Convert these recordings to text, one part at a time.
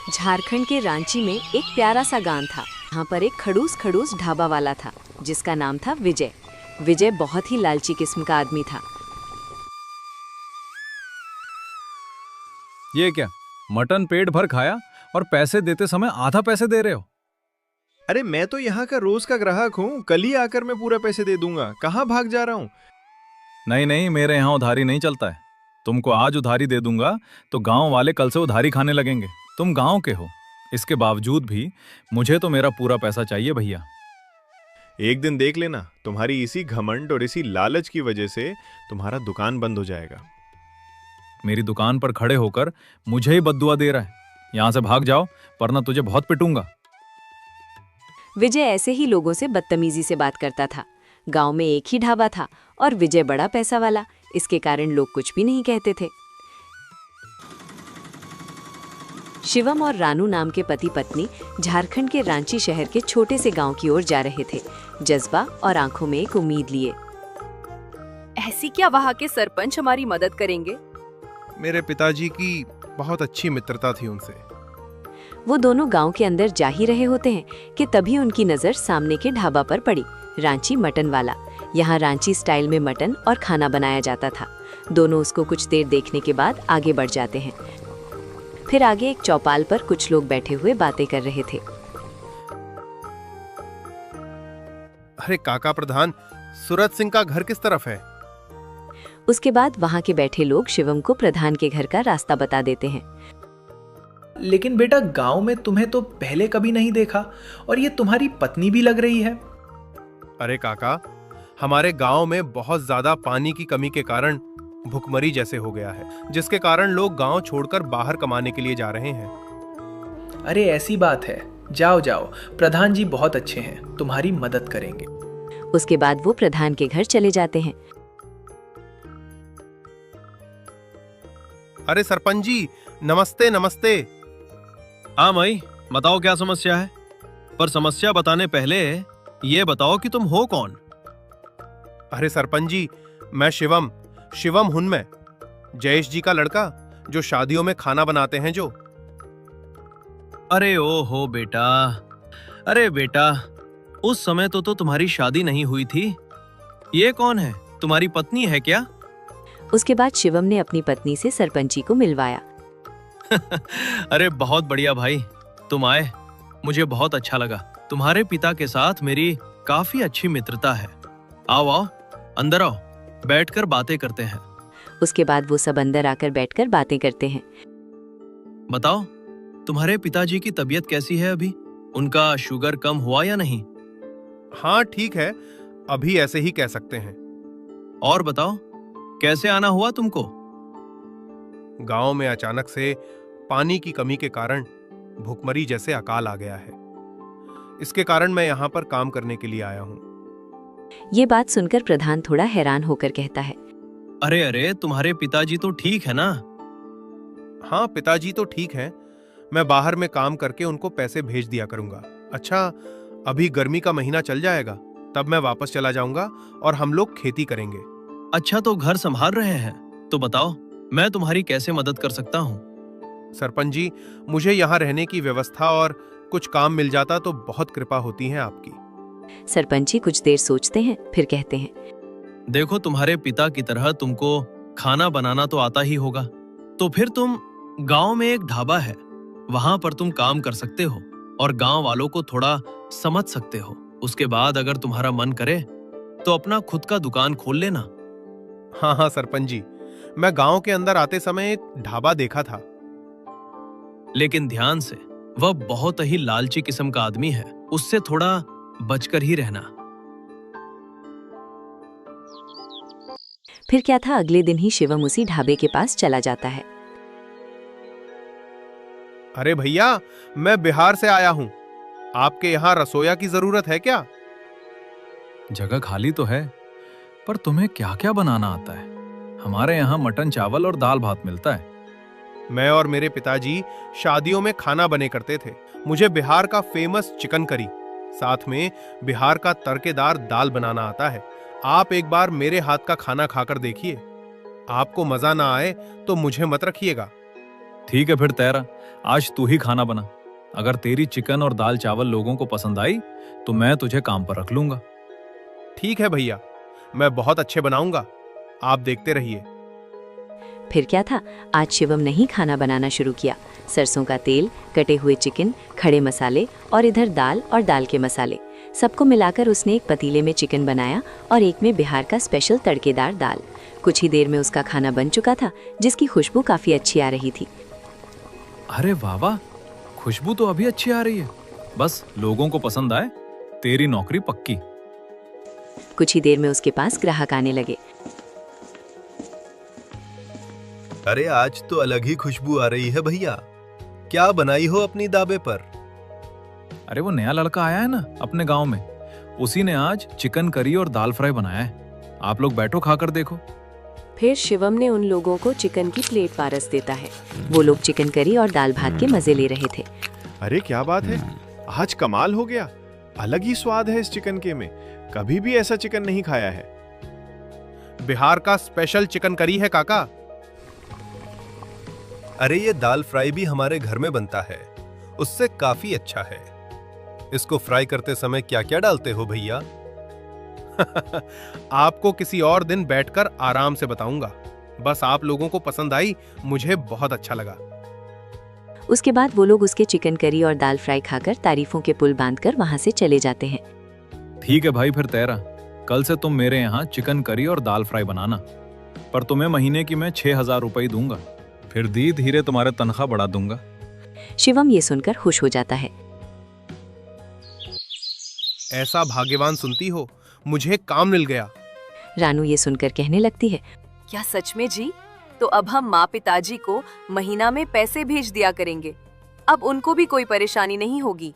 झारखंड के रांची में एक प्यारा सा गांव था। यहाँ पर एक खड़ूस खड़ूस ढाबा वाला था जिसका नाम था विजय। विजय बहुत ही लालची किस्म का आदमी था। ये क्या, मटन पेट भर खाया और पैसे देते समय आधा पैसे दे रहे हो? अरे मैं तो यहाँ का रोज का ग्राहक हूँ, कल ही आकर मैं पूरा पैसे दे दूंगा। कहाँ भाग जा रहा हूँ? नहीं नहीं, मेरे यहाँ उधारी नहीं चलता है। तुमको आज उधारी दे दूंगा तो गांव वाले कल से उधारी खाने लगेंगे। तुम गांव के हो, इसके बावजूद भी मुझे तो मेरा पूरा पैसा चाहिए भैया। एक दिन देख लेना, तुम्हारी इसी घमंड और इसी लालच की वजह से तुम्हारा दुकान बंद हो जाएगा। मेरी दुकान पर खड़े होकर मुझे ही बद्दुआ दे रहा है। यहाँ से भाग जाओ वरना तुझे बहुत पिटूंगा। विजय ऐसे ही लोगों से बदतमीजी से बात करता था। गांव में एक ही ढाबा था और विजय बड़ा पैसा वाला, इसके कारण लोग कुछ भी नहीं कहते थे। शिवम और रानू नाम के पति पत्नी झारखंड के रांची शहर के छोटे से गांव की ओर जा रहे थे, जज्बा और आंखों में एक उम्मीद लिए। ऐसी क्या वहाँ के सरपंच हमारी मदद करेंगे? मेरे पिताजी की बहुत अच्छी मित्रता थी उनसे। वो दोनों गांव के अंदर जा ही रहे होते हैं कि तभी उनकी नजर सामने के ढाबा पर पड़ी, रांची मटन वाला। यहाँ रांची स्टाइल में मटन और खाना बनाया जाता था। दोनों उसको कुछ देर देखने के बाद आगे बढ़ जाते हैं। फिर आगे एक चौपाल पर कुछ लोग बैठे हुए बातें कर रहे थे। अरे काका प्रधान, सूरज सिंह का घर किस तरफ है? उसके बाद वहाँ के बैठे लोग शिवम को प्रधान के घर का रास्ता बता देते हैं। लेकिन बेटा, गांव में तुम्हें तो पहले कभी नहीं देखा और ये तुम्हारी पत्नी भी लग रही है। अरे काका, हमारे गांव में बहुत ज्यादा पानी की कमी के कारण भुखमरी जैसे हो गया है, जिसके कारण लोग गांव छोड़कर बाहर कमाने के लिए जा रहे हैं। अरे ऐसी बात है, जाओ जाओ, प्रधान जी बहुत अच्छे हैं, तुम्हारी मदद करेंगे। उसके बाद वो प्रधान के घर चले जाते हैं। अरे सरपंच जी, नमस्ते नमस्ते। हाँ माई, बताओ क्या समस्या है। पर समस्या बताने पहले ये बताओ कि तुम हो कौन? अरे सरपंच जी, मैं शिवम हूं, मैं जयेश जी का लड़का, जो शादियों में खाना बनाते हैं जो। अरे ओ हो बेटा, अरे बेटा, उस समय तो तुम्हारी शादी नहीं हुई थी। ये कौन है, तुम्हारी पत्नी है क्या? उसके बाद शिवम ने अपनी पत्नी से सरपंची को मिलवाया। अरे बहुत बढ़िया भाई, तुम आए, मुझे बहुत अच्छा लगा। तुम्हारे पिता के साथ मेरी काफी अच्छी मित्रता है। आओ आओ, अंदर आओ, बैठकर बातें करते हैं। उसके बाद वो सब अंदर आकर बैठकर बातें करते हैं। बताओ, तुम्हारे पिताजी की तबीयत कैसी है अभी? उनका शुगर कम हुआ या नहीं? हाँ ठीक है, अभी ऐसे ही कह सकते हैं। और बताओ, कैसे आना हुआ तुमको? गांव में अचानक से पानी की कमी के कारण भुखमरी जैसे अकाल आ गया है। इसके कारण मैं यहाँ पर काम करने के लिए आया हूँ। ये बात सुनकर प्रधान थोड़ा हैरान होकर कहता है, अरे अरे, तुम्हारे पिताजी तो ठीक है ना? हाँ पिताजी तो ठीक हैं, मैं बाहर में काम करके उनको पैसे भेज दिया करूंगा। अच्छा, अभी गर्मी का महीना चल जाएगा, तब मैं वापस चला जाऊंगा और हम लोग खेती करेंगे। अच्छा, तो घर संभाल रहे हैं, तो बताओ मैं तुम्हारी कैसे मदद कर सकता हूँ? सरपंच जी, मुझे यहाँ रहने की व्यवस्था और कुछ काम मिल जाता तो बहुत कृपा होती है आपकी। सरपंची कुछ देर सोचते हैं, फिर कहते हैं, देखो, तुम्हारे पिता की तरह तुमको खाना बनाना तो आता ही होगा, तो फिर तुम गांव में एक ढाबा है, वहां पर तुम काम कर सकते हो और गांव वालों को थोड़ा समझ सकते हो। उसके बाद अगर तुम्हारा मन करे तो अपना खुद का दुकान खोल लेना। हाँ हाँ सरपंच जी, मैं गांव के अंदर आते समय एक ढाबा देखा था। लेकिन ध्यान से, वह बहुत ही लालची किस्म का आदमी है, उससे थोड़ा बचकर ही रहना। फिर क्या था, अगले दिन ही शिवम उसी ढाबे के पास चला जाता है। अरे भैया, मैं बिहार से आया हूँ, आपके यहाँ रसोइया की जरूरत है क्या? जगह खाली तो है, पर तुम्हें क्या क्या बनाना आता है? हमारे यहाँ मटन चावल और दाल भात मिलता है। मैं और मेरे पिताजी शादियों में खाना बने करते थे। मुझे बिहार का फेमस चिकन करी, साथ में बिहार का तड़केदार दाल बनाना आता है। आप एक बार मेरे हाथ का खाना खाकर देखिए, आपको मजा ना आए तो मुझे मत रखिएगा। ठीक है फिर तेरा, आज तू ही खाना बना। अगर तेरी चिकन और दाल चावल लोगों को पसंद आई तो मैं तुझे काम पर रख लूंगा। ठीक है भैया, मैं बहुत अच्छे बनाऊंगा, आप देखते रहिए। फिर क्या था, आज शिवम ने ही खाना बनाना शुरू किया। सरसों का तेल, कटे हुए चिकन, खड़े मसाले और इधर दाल और दाल के मसाले, सबको मिलाकर उसने एक पतीले में चिकन बनाया और एक में बिहार का स्पेशल तड़केदार दाल। कुछ ही देर में उसका खाना बन चुका था, जिसकी खुशबू काफी अच्छी आ रही थी। अरे वाह वाह, खुशबू तो अभी अच्छी आ रही है। बस लोगों को पसंद आए, तेरी नौकरी पक्की। कुछ ही देर में उसके पास ग्राहक आने लगे। अरे आज तो अलग ही खुशबू आ रही है भैया, क्या बनाई हो अपनी दाबे पर? अरे वो नया लड़का आया है ना अपने गांव में, उसी ने आज चिकन करी और दाल फ्राई बनाया है। आप लोग बैठो, खाकर देखो। फिर शिवम ने उन लोगों को चिकन की प्लेट पारस देता है। वो लोग चिकन करी और दाल भात के मजे ले रहे थे। अरे क्या बात है, आज कमाल हो गया, अलग ही स्वाद है इस चिकन के में, कभी भी ऐसा चिकन नहीं खाया है। बिहार का स्पेशल चिकन करी है काका। अरे ये दाल फ्राई भी हमारे घर में बनता है, उससे काफी अच्छा है। इसको फ्राई करते समय क्या क्या डालते हो भैया? आपको किसी और दिन बैठकर आराम से बताऊंगा, बस आप लोगों को पसंद आई, मुझे बहुत अच्छा लगा। उसके बाद वो लोग उसके चिकन करी और दाल फ्राई खाकर तारीफों के पुल बांधकर वहां से चले जाते हैं। ठीक है भाई, फिर तेरा, कल से तुम मेरे यहाँ चिकन करी और दाल फ्राई बनाना, पर तुम्हें महीने की मैं 6,000 रुपए दूंगा। फिर धीरे तुम्हारे तनख्वाह बढ़ा दूंगा। शिवम ये सुनकर खुश हो जाता है। ऐसा भाग्यवान सुनती हो, मुझे काम मिल गया। रानू ये सुनकर कहने लगती है, क्या सच में जी? तो अब हम माँ पिताजी को महीना में पैसे भेज दिया करेंगे, अब उनको भी कोई परेशानी नहीं होगी।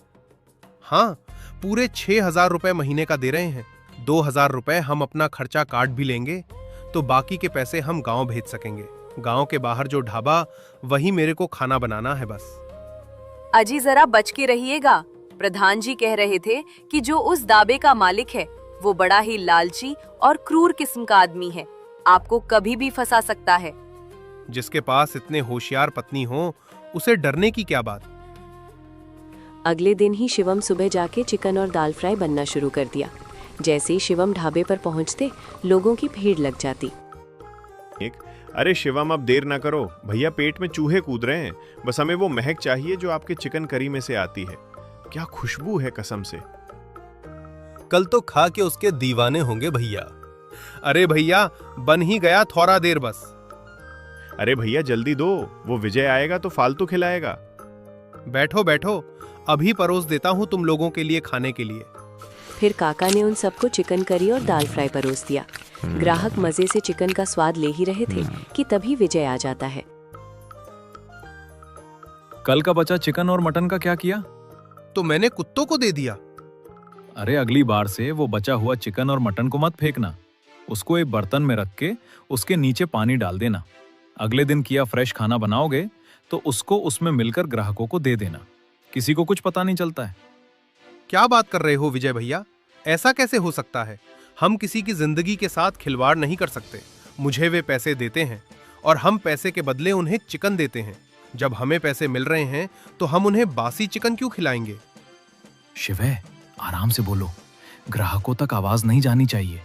हाँ, पूरे 6,000 रुपए महीने का दे रहे हैं। 2,000 रुपए हम अपना खर्चा काट भी लेंगे, तो बाकी के पैसे हम गांव भेज सकेंगे। गांव के बाहर जो ढाबा, वही मेरे को खाना बनाना है बस। अजी जरा बच के रहिएगा, प्रधान जी कह रहे थे कि जो उस दाबे का मालिक है वो बड़ा ही लालची और क्रूर किस्म का आदमी है, आपको कभी भी फंसा सकता है। जिसके पास इतने होशियार पत्नी हो, उसे डरने की क्या बात। अगले दिन ही शिवम सुबह जाके चिकन और दाल फ्राई बनना शुरू कर दिया। जैसे ही शिवम ढाबे पर पहुंचते, लोगों की भीड़ लग जाती। अरे शिवम, अब देर ना करो, भैया पेट में चूहे कूद रहे हैं, बस हमें वो महक चाहिए जो आपके चिकन करी में से आती है। क्या खुशबू है कसम से। कल तो खा के उसके दीवाने होंगे भैया। अरे भैया, बन ही गया, थोड़ा देर बस। अरे भैया जल्दी दो, वो विजय आएगा तो फालतू खिलाएगा। बैठो बैठो, अभी परोस देता हूँ तुम लोगों के लिए खाने के लिए। फिर काका ने उन सबको चिकन करी और दाल फ्राई परोस दिया। ग्राहक मजे से चिकन का स्वाद ले ही रहे थे कि तभी विजय आ जाता है। कल का बचा चिकन और मटन का क्या किया? तो मैंने कुत्तों को दे दिया। अरे अगली बार से वो बचा हुआ चिकन और मटन को मत फेंकना, उसको एक बर्तन में रख के उसके नीचे पानी डाल देना। अगले दिन किया फ्रेश खाना बनाओगे तो उसको उसमें मिलकर ग्राहकों को दे देना, किसी को कुछ पता नहीं चलता है। क्या बात कर रहे हो विजय भैया, ऐसा कैसे हो सकता है? हम किसी की जिंदगी के साथ खिलवाड़ नहीं कर सकते। मुझे वे पैसे देते हैं और हम पैसे के बदले उन्हें चिकन देते हैं। जब हमें पैसे मिल रहे हैं तो हम उन्हें बासी चिकन क्यों खिलाएंगे? शिवय, आराम से बोलो, ग्राहकों तक आवाज नहीं जानी चाहिए,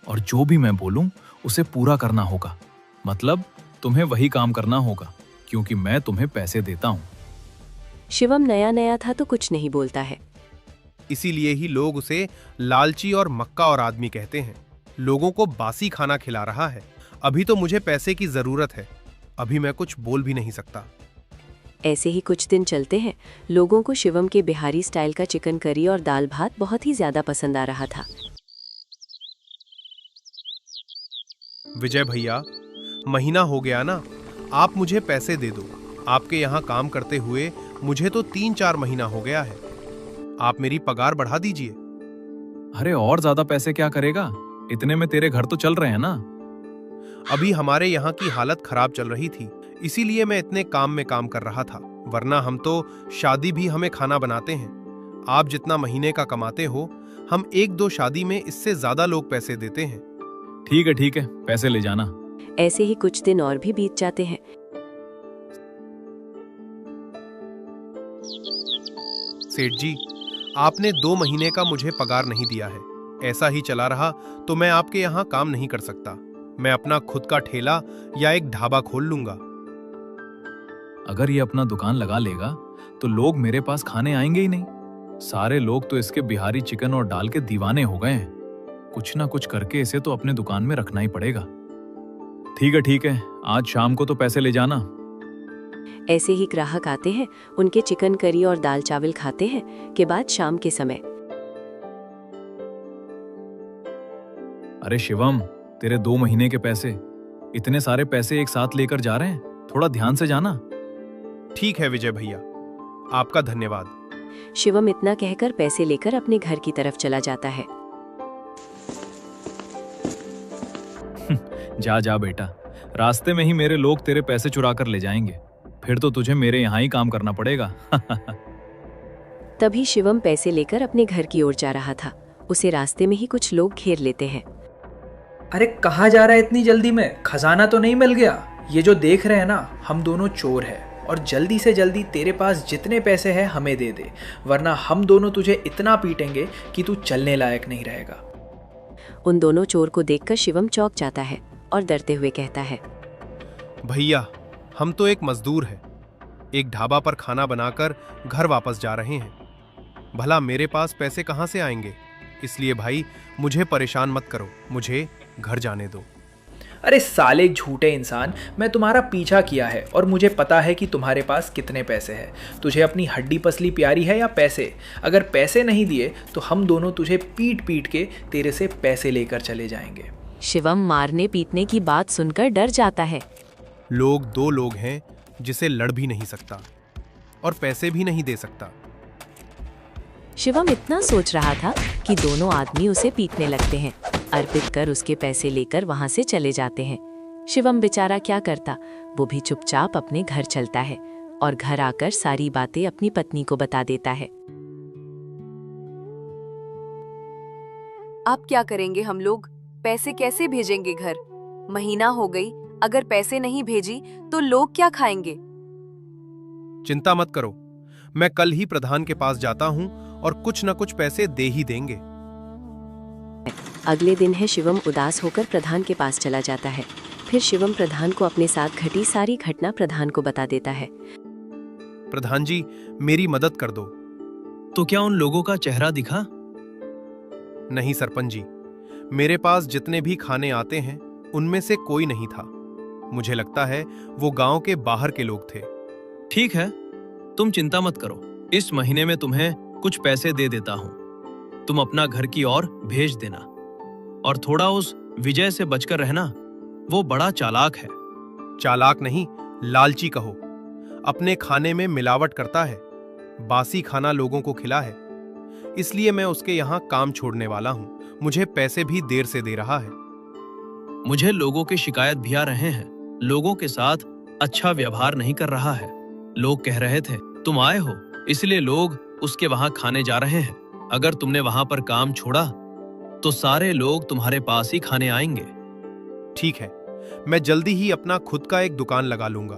और जो भी मैं बोलूं उसे पूरा करना होगा। मतलब तुम्हें वही काम करना होगा, क्योंकि मैं तुम्हें पैसे देता हूं। शिवम नया नया था तो कुछ नहीं बोलता है। इसीलिए ही लोग उसे लालची और मक्का और आदमी कहते हैं। लोगों को बासी खाना खिला रहा है। अभी तो मुझे पैसे की जरूरत है, अभी मैं कुछ बोल भी नहीं सकता। ऐसे ही कुछ दिन चलते हैं। लोगों को शिवम के बिहारी स्टाइल का चिकन करी और दाल भात बहुत ही ज्यादा पसंद आ रहा था। विजय भैया, महीना हो गया ना, आप मुझे पैसे दे दो। आपके यहाँ काम करते हुए मुझे तो 3-4 महीना हो गया है। आप मेरी पगार बढ़ा दीजिए। अरे और ज्यादा पैसे क्या करेगा, इतने में तेरे घर तो चल रहे हैं ना। अभी हमारे यहाँ की हालत खराब चल रही थी, इसीलिए मैं इतने काम में काम कर रहा था, वरना हम तो शादी भी हमें खाना बनाते हैं। आप जितना महीने का कमाते हो, हम 1-2 शादी में इससे ज्यादा लोग पैसे देते हैं। ठीक है, पैसे ले जाना। ऐसे ही कुछ दिन और भी बीत जाते हैं। सेठ जी, आपने 2 महीने का मुझे पगार नहीं दिया है। ऐसा ही चला रहा तो मैं आपके यहाँ काम नहीं कर सकता। मैं अपना खुद का ठेला या एक ढाबा खोल लूंगा। अगर ये अपना दुकान लगा लेगा तो लोग मेरे पास खाने आएंगे ही नहीं। सारे लोग तो इसके बिहारी चिकन और दाल के दीवाने हो गए हैं। कुछ ना कुछ करके इसे तो अपने दुकान में रखना ही पड़ेगा। ठीक है, आज शाम को तो पैसे ले जाना। ऐसे ही ग्राहक आते हैं, उनके चिकन करी और दाल चावल खाते हैं के बाद शाम के समय। अरे शिवम, तेरे 2 महीने के पैसे, इतने सारे पैसे एक साथ लेकर जा रहे हैं, थोड़ा ध्यान से जाना। ठीक है विजय भैया, आपका धन्यवाद। शिवम इतना कहकर पैसे लेकर अपने घर की तरफ चला जाता है। जा बेटा, रास्ते में ही मेरे लोग तेरे पैसे चुरा कर ले जाएंगे, फिर तो तुझे मेरे यहाँ ही काम करना पड़ेगा। तभी शिवम पैसे लेकर अपने घर की ओर जा रहा था। उसे रास्ते में ही कुछ लोग घेर लेते हैं। अरे कहाँ जा रहा है इतनी जल्दी में? खजाना तो नहीं मिल गया? ये जो देख रहे हैं ना, हम दोनों चोर हैं और जल्दी से जल्दी तेरे पास जितने पैसे हैं हमें दे दे, वरना हम दोनों तुझे इतना पीटेंगे कि तू चलने लायक नहीं रहेगा। उन दोनों चोर को देखकर शिवम चौंक जाता है और डरते हुए कहता है, भैया, हम तो एक मजदूर हैं, एक ढाबा पर खाना बनाकर घर वापस जा रहे हैं। भला मेरे पास पैसे कहाँ से आएंगे? इसलिए भाई, मुझे परेशान मत करो, मुझे घर जाने दो। अरे साले झूठे इंसान, मैं तुम्हारा पीछा किया है और मुझे पता है कि तुम्हारे पास कितने पैसे हैं। तुझे अपनी हड्डी पसली प्यारी है या पैसे? अगर पैसे नहीं दिए तो हम दोनों तुझे पीट पीट के तेरे से पैसे लेकर चले जाएंगे। शिवम मारने पीटने की बात सुनकर डर जाता है। लोग 2 लोग हैं जिसे लड़ भी नहीं सकता और पैसे भी नहीं दे सकता। शिवम इतना सोच रहा था कि दोनों आदमी उसे पीटने लगते हैं। अर्पित कर उसके पैसे लेकर वहां से चले जाते हैं। शिवम बेचारा क्या करता, वो भी चुपचाप अपने घर चलता है और घर आकर सारी बातें अपनी पत्नी को बता देता है। अब क्या करेंगे हम लोग? पैसे कैसे भेजेंगे घर? महीना हो गई, अगर पैसे नहीं भेजी तो लोग क्या खाएंगे? चिंता मत करो, मैं कल ही प्रधान के पास जाता हूँ और कुछ न कुछ पैसे दे ही देंगे। अगले दिन है, शिवम उदास होकर प्रधान के पास चला जाता है। फिर शिवम प्रधान को अपने साथ घटी सारी घटना प्रधान को बता देता है। प्रधान जी, मेरी मदद कर दो। तो क्या उन लोगों का चेहरा दिखा? नहीं सरपंच जी, मेरे पास जितने भी खाने आते हैं उनमें से कोई नहीं था। मुझे लगता है वो गांव के बाहर के लोग थे। ठीक है, तुम चिंता मत करो, इस महीने में तुम्हें कुछ पैसे दे देता हूँ। तुम अपना घर की ओर भेज देना और थोड़ा उस विजय से बचकर रहना, वो बड़ा चालाक है। चालाक नहीं, लालची कहो। अपने खाने में मिलावट करता है, बासी खाना लोगों को खिला है, इसलिए मैं उसके यहाँ काम छोड़ने वाला हूँ। मुझे पैसे भी देर से दे रहा है। मुझे लोगों की शिकायत भी आ रहे हैं, लोगों के साथ अच्छा व्यवहार नहीं कर रहा है। लोग कह रहे थे तुम आए हो, इसलिए लोग उसके वहां खाने जा रहे हैं। अगर तुमने वहां पर काम छोड़ा तो सारे लोग तुम्हारे पास ही खाने आएंगे। ठीक है, मैं जल्दी ही अपना खुद का एक दुकान लगा लूंगा।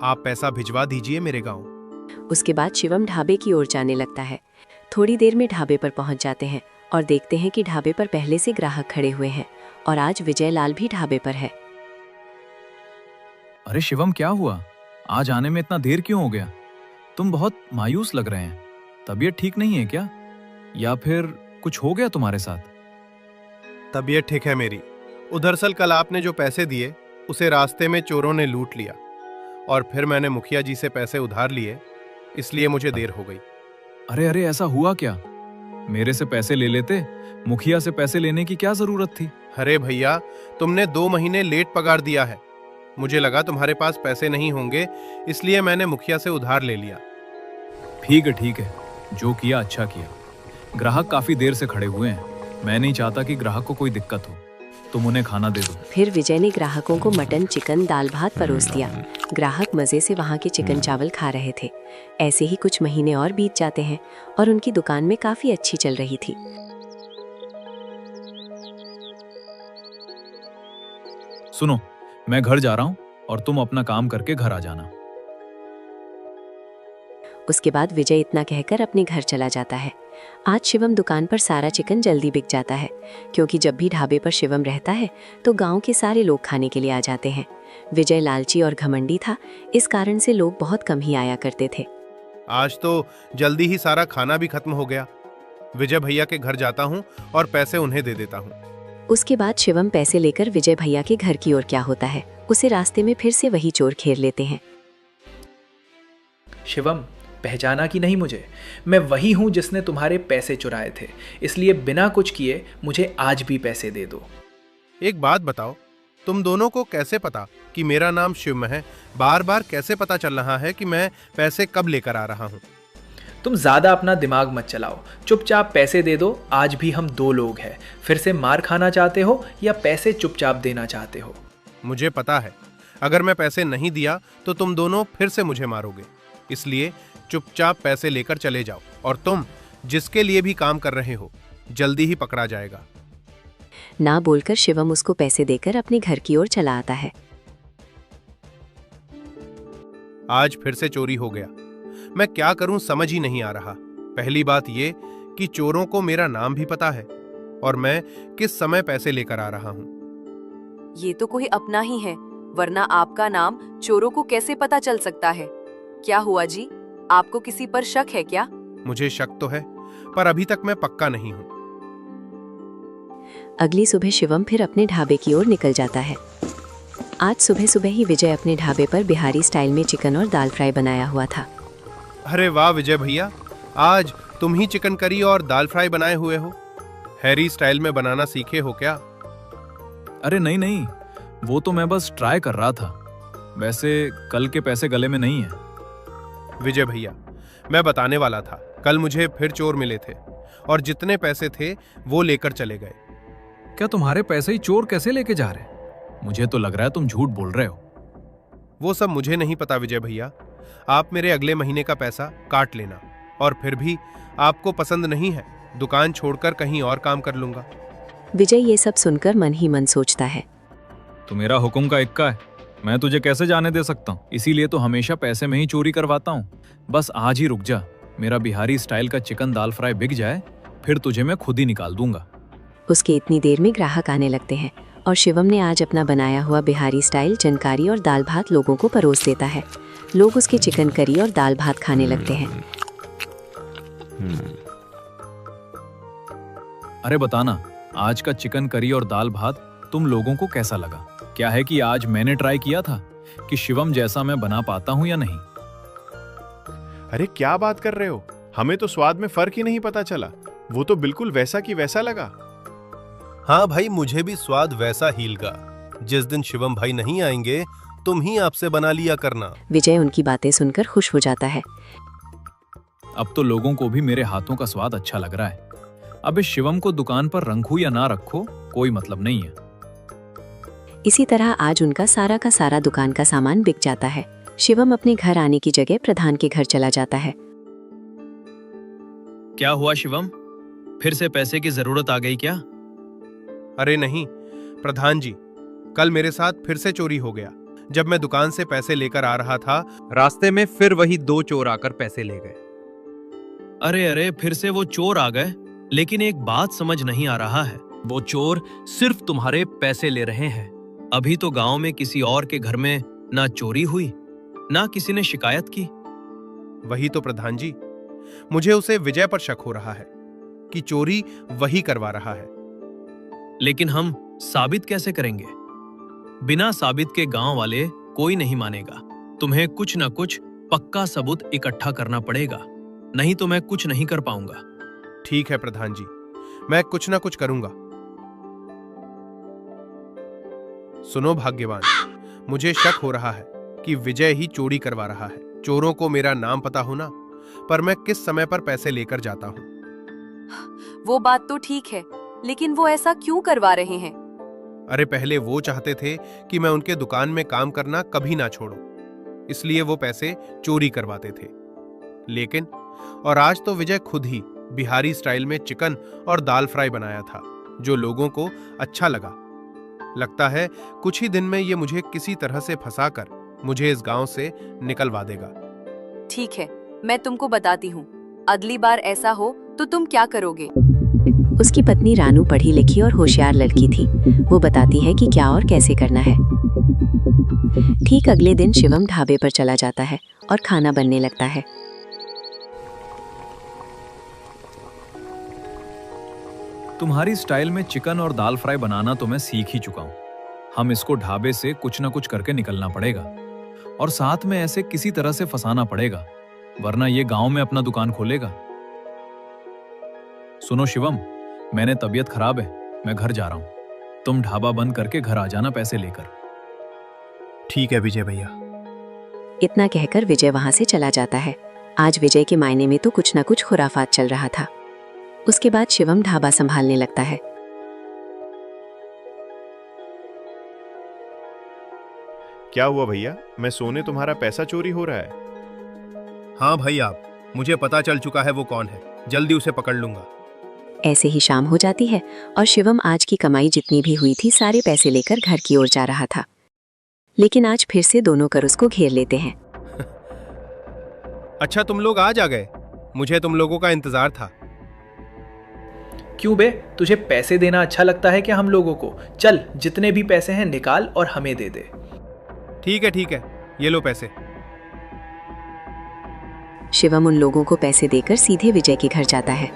आप पैसा भिजवा दीजिए मेरे गांव। उसके बाद शिवम ढाबे की ओर जाने लगता है। थोड़ी देर में ढाबे पर पहुंच जाते हैं और देखते हैं कि ढाबे पर पहले से ग्राहक खड़े हुए हैं और आज विजय लाल भी ढाबे पर है। अरे शिवम, क्या हुआ? आज आने में इतना देर क्यों हो गया? तुम बहुत मायूस लग रहे हैं। तबीयत ठीक नहीं है क्या? या फिर कुछ हो गया तुम्हारे साथ? तबीयत ठीक है मेरी। उधरसल कल आपने जो पैसे दिए उसे रास्ते में चोरों ने लूट लिया और फिर मैंने मुखिया जी से पैसे उधार लिए, इसलिए मुझे देर हो गई। अरे ऐसा हुआ क्या? मेरे से पैसे ले लेते, मुखिया से पैसे लेने की क्या जरूरत थी? अरे भैया, तुमने 2 महीने लेट पगार दिया है। मुझे लगा तुम्हारे पास पैसे नहीं होंगे, इसलिए मैंने मुखिया से उधार ले लिया। ठीक है, जो किया अच्छा किया। ग्राहक काफी देर से खड़े हुए हैं, मैं नहीं चाहता कि ग्राहक को कोई दिक्कत हो। तुम उन्हें खाना दे दो। फिर विजय ने ग्राहकों को मटन, चिकन, दाल भात परोस दिया। ग्राहक मजे से वहाँ के चिकन चावल खा रहे थे। ऐसे ही कुछ महीने और बीत जाते हैं और उनकी दुकान में काफी अच्छी चल रही थी। सुनो, मैं घर जा रहा हूँ और तुम अपना काम करके घर आ जाना। उसके बाद विजय इतना कहकर अपने घर चला जाता है। आज शिवम दुकान पर सारा चिकन जल्दी बिक जाता है, क्योंकि जब भी ढाबे पर शिवम रहता है तो गांव के सारे लोग खाने के लिए आ जाते हैं। विजय लालची और घमंडी था, इस कारण से लोग बहुत कम ही आया करते थे। आज तो जल्दी ही सारा खाना भी खत्म हो गया। विजय भैया के घर जाता हूँ और पैसे उन्हें दे देता हूँ। उसके बाद शिवम पैसे लेकर विजय भैया के घर की ओर क्या होता है, उसे रास्ते में फिर से वही चोर घेर लेते हैं। शिवम, पहचाना कि नहीं मुझे? मैं वही हूँ जिसने तुम्हारे पैसे चुराए थे, इसलिए बिना कुछ किए मुझे आज भी पैसे दे दो। एक बात बताओ, तुम दोनों को कैसे पता कि मेरा नाम शिवम है? बार बार कैसे पता चल रहा है कि मैं पैसे कब लेकर आ रहा हूँ? तुम ज्यादा अपना दिमाग मत चलाओ, चुपचाप पैसे दे दो। आज भी हम दो लोग हैं। फिर से मार खाना चाहते हो या पैसे चुपचाप देना चाहते हो? मुझे पता है, अगर मैं पैसे नहीं दिया तो तुम दोनों फिर से मुझे मारोगे, इसलिए चुपचाप पैसे लेकर चले जाओ। और तुम जिसके लिए भी काम कर रहे हो जल्दी ही पकड़ा जाएगा। ना बोलकर शिवम उसको पैसे देकर अपने घर की ओर चला आता है। आज फिर से चोरी हो गया। मैं क्या करूं समझ ही नहीं आ रहा। पहली बात ये कि चोरों को मेरा नाम भी पता है और मैं किस समय पैसे लेकर आ रहा हूं। ये तो कोई अपना ही है, वरना आपका नाम चोरों को कैसे पता चल सकता है? क्या हुआ जी, आपको किसी पर शक है क्या? मुझे शक तो है, पर अभी तक मैं पक्का नहीं हूं। अगली सुबह शिवम फिर अपने ढाबे की ओर निकल जाता है। आज सुबह सुबह ही विजय अपने ढाबे पर बिहारी स्टाइल में चिकन और दाल फ्राई बनाया हुआ था। अरे वाह विजय भैया, आज तुम ही चिकन करी और दाल फ्राई बनाए हुए हो। हैरी स्टाइल में बनाना सीखे हो क्या? अरे नहीं नहीं, वो तो मैं बस ट्राई कर रहा था। वैसे कल के पैसे गले में नहीं है। विजय भैया, मैं बताने वाला था, कल मुझे फिर चोर मिले थे और जितने पैसे थे वो लेकर चले गए। क्या तुम्हारे पैसे ही चोर कैसे लेके जा रहे? मुझे तो लग रहा है तुम झूठ बोल रहे हो। वो सब मुझे नहीं पता विजय भैया, आप मेरे अगले महीने का पैसा काट लेना, और फिर भी आपको पसंद नहीं है, दुकान छोड़कर कहीं और काम कर लूंगा। विजय ये सब सुनकर मन ही मन सोचता है, तो मेरा हुक्म का इक्का है, मैं तुझे कैसे जाने दे सकता हूँ? इसीलिए तो हमेशा पैसे में ही चोरी करवाता हूँ। बस आज ही रुक जा, मेरा बिहारी स्टाइल का चिकन दाल फ्राई बिक जाए, फिर तुझे मैं खुद ही निकाल दूंगा। उसके इतनी देर में ग्राहक आने लगते हैं और शिवम ने आज अपना बनाया हुआ बिहारी स्टाइल चिकन और दाल भात लोगों को परोस देता है। लोग उसके चिकन करी और दाल भात खाने लगते हैं। अरे बताना, आज का चिकन करी और दाल भात तुम लोगों को कैसा लगा? क्या है कि आज मैंने ट्राई किया था कि शिवम जैसा मैं बना पाता हूँ या नहीं? अरे क्या बात कर रहे हो, हमें तो स्वाद में फर्क ही नहीं पता चला। वो तो बिल्कुल वैसा की वैसा लगा। हाँ भाई, मुझे भी स्वाद वैसा ही लगा। जिस दिन शिवम भाई नहीं आएंगे तुम ही आपसे बना लिया करना। विजय उनकी बातें सुनकर खुश हो जाता है। अब तो लोगों को भी मेरे हाथों का स्वाद अच्छा लग रहा है। अब इस शिवम को दुकान पर रखूं या ना रखो कोई मतलब नहीं है। इसी तरह आज उनका का सारा दुकान का सामान बिक जाता है। शिवम अपने घर आने की जगह प्रधान के घर चला जाता है। क्या हुआ शिवम, फिर से पैसे की जरूरत आ गई क्या? अरे नहीं प्रधान जी, कल मेरे साथ फिर से चोरी हो गया। जब मैं दुकान से पैसे लेकर आ रहा था, रास्ते में फिर वही दो चोर आकर पैसे ले गए। अरे अरे, फिर से वो चोर आ गए? लेकिन एक बात समझ नहीं आ रहा है, वो चोर सिर्फ तुम्हारे पैसे ले रहे हैं। अभी तो गांव में किसी और के घर में ना चोरी हुई, ना किसी ने शिकायत की। वही तो प्रधान जी, मुझे उसे विजय पर शक हो रहा है कि चोरी वही करवा रहा है। लेकिन हम साबित कैसे करेंगे? बिना साबित के गांव वाले कोई नहीं मानेगा। तुम्हें कुछ ना कुछ पक्का सबूत इकट्ठा करना पड़ेगा, नहीं तो मैं कुछ नहीं कर पाऊंगा। ठीक है प्रधान जी, मैं कुछ ना कुछ करूंगा। सुनो भाग्यवान, मुझे शक हो रहा है कि विजय ही चोरी करवा रहा है। चोरों को मेरा नाम पता हो ना, पर मैं किस समय पर पैसे लेकर जाता हूँ। वो बात तो ठीक है, लेकिन वो ऐसा क्यों करवा रहे हैं? अरे पहले वो चाहते थे कि मैं उनके दुकान में काम करना कभी ना छोड़ूं, इसलिए वो पैसे चोरी करवाते थे। लेकिन और आज तो विजय खुद ही बिहारी स्टाइल में चिकन और दाल फ्राई बनाया था, जो लोगों को अच्छा लगा। लगता है कुछ ही दिन में ये मुझे किसी तरह से फंसाकर मुझे इस गांव से निकलवा देगा। ठीक है, मैं तुमको बताती हूँ, अगली बार ऐसा हो तो तुम क्या करोगे? उसकी पत्नी रानू पढ़ी लिखी और होशियार लड़की थी। वो बताती है कि क्या और कैसे करना है। ठीक अगले दिन शिवम ढाबे पर चला जाता है और खाना बनने लगता है। तुम्हारी स्टाइल में चिकन और दाल फ्राई बनाना तो मैं सीख ही चुका हूँ। हम इसको ढाबे से कुछ ना कुछ करके निकलना पड़ेगा और साथ में ऐसे किसी तरह से फंसाना पड़ेगा, वरना ये गांव में अपना दुकान खोलेगा। सुनो शिवम, मैंने तबीयत खराब है, मैं घर जा रहा हूं। तुम ढाबा बंद करके घर आ जाना पैसे लेकर। ठीक है विजय भैया। इतना कहकर विजय वहां से चला जाता है। आज विजय के मायने में तो कुछ ना कुछ खुराफात चल रहा था। उसके बाद शिवम ढाबा संभालने लगता है। क्या हुआ भैया? मैं सोने तुम्हारा पैसा चोरी हो रहा है? हाँ भाई, आप, मुझे पता चल चुका है वो कौन है, जल्दी उसे पकड़ लूंगा। ऐसे ही शाम हो जाती है और शिवम आज की कमाई जितनी भी हुई थी सारे पैसे लेकर घर की ओर जा रहा था। लेकिन आज फिर से दोनों कर उसको घेर लेते हैं। अच्छा, तुम लोग आज आ गए? मुझे तुम लोगों का इंतजार था। क्यों बे, तुझे पैसे देना अच्छा लगता है क्या हम लोगों को? चल, जितने भी पैसे हैं निकाल और हमें दे दे। ठीक है, ये लो पैसे। शिवम उन लोगों को पैसे देकर सीधे विजय के घर जाता है।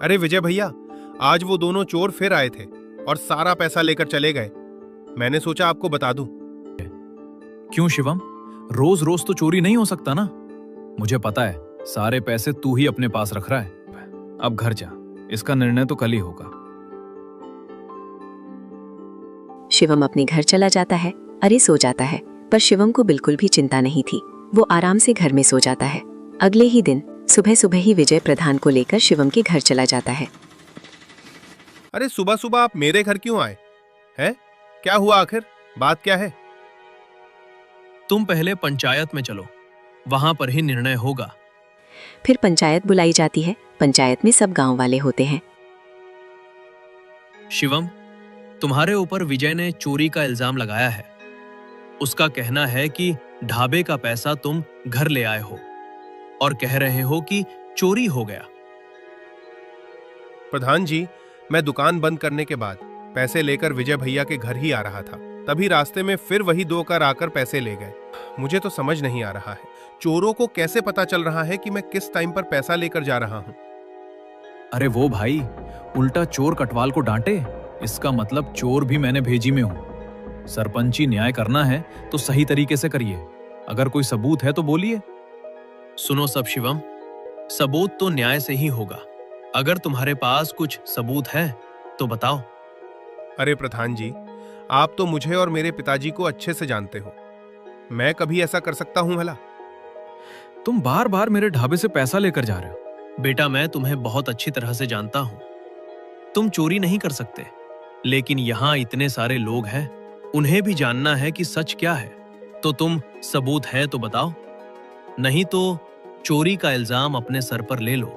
अरे विजय भैया, आज वो दोनों चोर फिर आए थे और सारा पैसा लेकर चले गए। मैंने सोचा आपको बता दूं। क्यों शिवम, रोज रोज तो चोरी नहीं हो सकता ना। मुझे पता है सारे पैसे तू ही अपने पास रख रहा है। अब घर जा, इसका निर्णय तो कल ही होगा। शिवम अपने घर चला जाता है। अरे सो जाता है, पर शिवम को बिल्कुल भी चिंता नहीं थी। वो आराम से घर में सो जाता है। अगले ही दिन सुबह सुबह ही विजय प्रधान को लेकर शिवम के घर चला जाता है। अरे सुबह सुबह आप मेरे घर क्यों आए हैं? क्या हुआ आखिर? बात क्या है? तुम पहले पंचायत में चलो, वहां पर ही निर्णय होगा। फिर पंचायत बुलाई जाती है। पंचायत में सब गांव वाले होते हैं। शिवम, तुम्हारे ऊपर विजय ने चोरी का इल्जाम लगाया है। उसका कहना है कि ढाबे का पैसा तुम घर ले आए हो और कह रहे हो कि चोरी हो गया। प्रधान जी, मैं दुकान बंद करने के बाद पैसे लेकर विजय भैया के घर ही आ रहा था। तभी रास्ते में फिर वही दो कार आकर पैसे ले गए। मुझे तो समझ नहीं आ रहा है, चोरों को कैसे पता चल रहा है कि मैं किस टाइम पर पैसा लेकर जा रहा हूं। अरे वो भाई, उल्टा चोर कटवाल को डांटे, इसका मतलब चोर भी मैंने भेजी में हूं। सरपंची न्याय करना है तो सही तरीके से करिए। अगर कोई सबूत है तो बोलिए। सुनो सब शिवम, सबूत तो न्याय से ही होगा। अगर तुम्हारे पास कुछ सबूत है तो बताओ। अरे प्रधान जी, आप तो मुझे और मेरे पिताजी को अच्छे से जानते हो। मैं कभी ऐसा कर सकता हूं भला? तुम बार बार मेरे ढाबे से पैसा लेकर जा रहे हो। बेटा, मैं तुम्हें बहुत अच्छी तरह से जानता हूं। तुम चोरी नहीं कर सकते, लेकिन यहां इतने सारे लोग हैं, उन्हें भी जानना है कि सच क्या है। तो तुम सबूत है तो बताओ, नहीं तो चोरी का इल्जाम अपने सर पर ले लो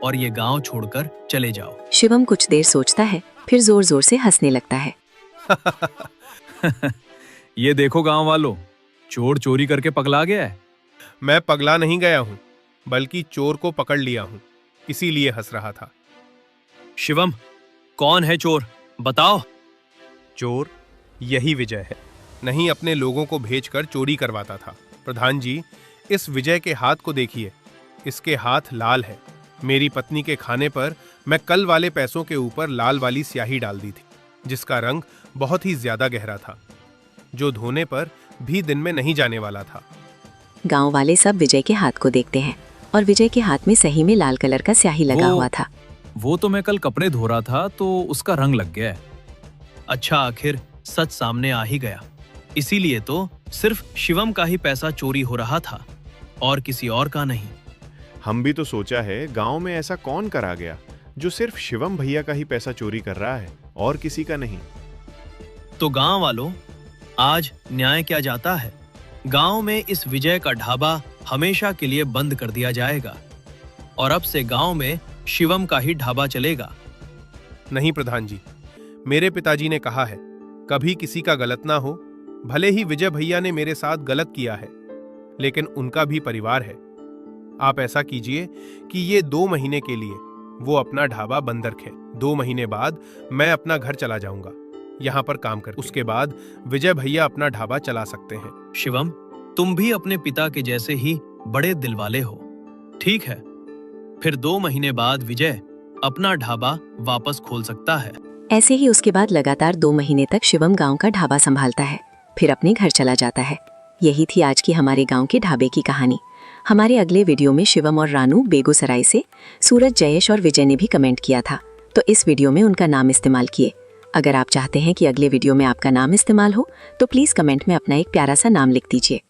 और ये गांव छोड़कर चले जाओ। शिवम कुछ देर सोचता है, फिर जोर जोर से हंसने लगता है। ये देखो गांव वालों, चोर चोरी करके पगला गया है। मैं पगला नहीं गया हूं, बल्कि चोर को पकड़ लिया हूं, इसीलिए हंस रहा था। शिवम, कौन है चोर, बताओ। चोर यही विजय है। नहीं, अपने लोगों को भेजकर चोरी करवाता था। प्रधान जी, इस विजय के हाथ को देखिए, इसके हाथ लाल है। मेरी पत्नी के खाने पर मैं कल वाले पैसों के ऊपर लाल वाली स्याही डाल दी थी, जिसका रंग बहुत ही ज्यादा गहरा था, जो धोने पर भी दिन में नहीं जाने वाला था। गांव वाले सब विजय के हाथ को देखते हैं और विजय के हाथ में सही में लाल कलर का स्याही लगा हुआ था। वो तो मैं कल कपड़े धो रहा था तो उसका रंग लग गया है। अच्छा, आखिर सच सामने आ ही गया। इसीलिए तो सिर्फ शिवम का ही पैसा चोरी हो रहा था और किसी और का नहीं। हम भी तो सोचा है गांव में ऐसा कौन करा गया जो सिर्फ शिवम भैया का ही पैसा चोरी कर रहा है और किसी का नहीं। तो गांव वालों, आज न्याय क्या जाता है। गांव में इस विजय का ढाबा हमेशा के लिए बंद कर दिया जाएगा और अब से गांव में शिवम का ही ढाबा चलेगा। नहीं प्रधान जी, मेरे पिताजी ने कहा है कभी किसी का गलत ना हो। भले ही विजय भैया ने मेरे साथ गलत किया है, लेकिन उनका भी परिवार है। आप ऐसा कीजिए कि ये 2 महीने के लिए वो अपना ढाबा बंद रखें। 2 महीने बाद मैं अपना घर चला जाऊंगा यहाँ पर काम कर। उसके बाद विजय भैया अपना ढाबा चला सकते हैं। शिवम, तुम भी अपने पिता के जैसे ही बड़े दिल वाले हो। ठीक है, फिर 2 महीने बाद विजय अपना ढाबा वापस खोल सकता है। ऐसे ही उसके बाद लगातार 2 महीने तक शिवम गांव का ढाबा संभालता है, फिर अपने घर चला जाता है। यही थी आज की हमारे गांव के ढाबे की कहानी। हमारे अगले वीडियो में शिवम और रानू बेगूसराय से, सूरज, जयेश और विजय ने भी कमेंट किया था, तो इस वीडियो में उनका नाम इस्तेमाल किए। अगर आप चाहते हैं कि अगले वीडियो में आपका नाम इस्तेमाल हो तो प्लीज़ कमेंट में अपना एक प्यारा सा नाम लिख दीजिए।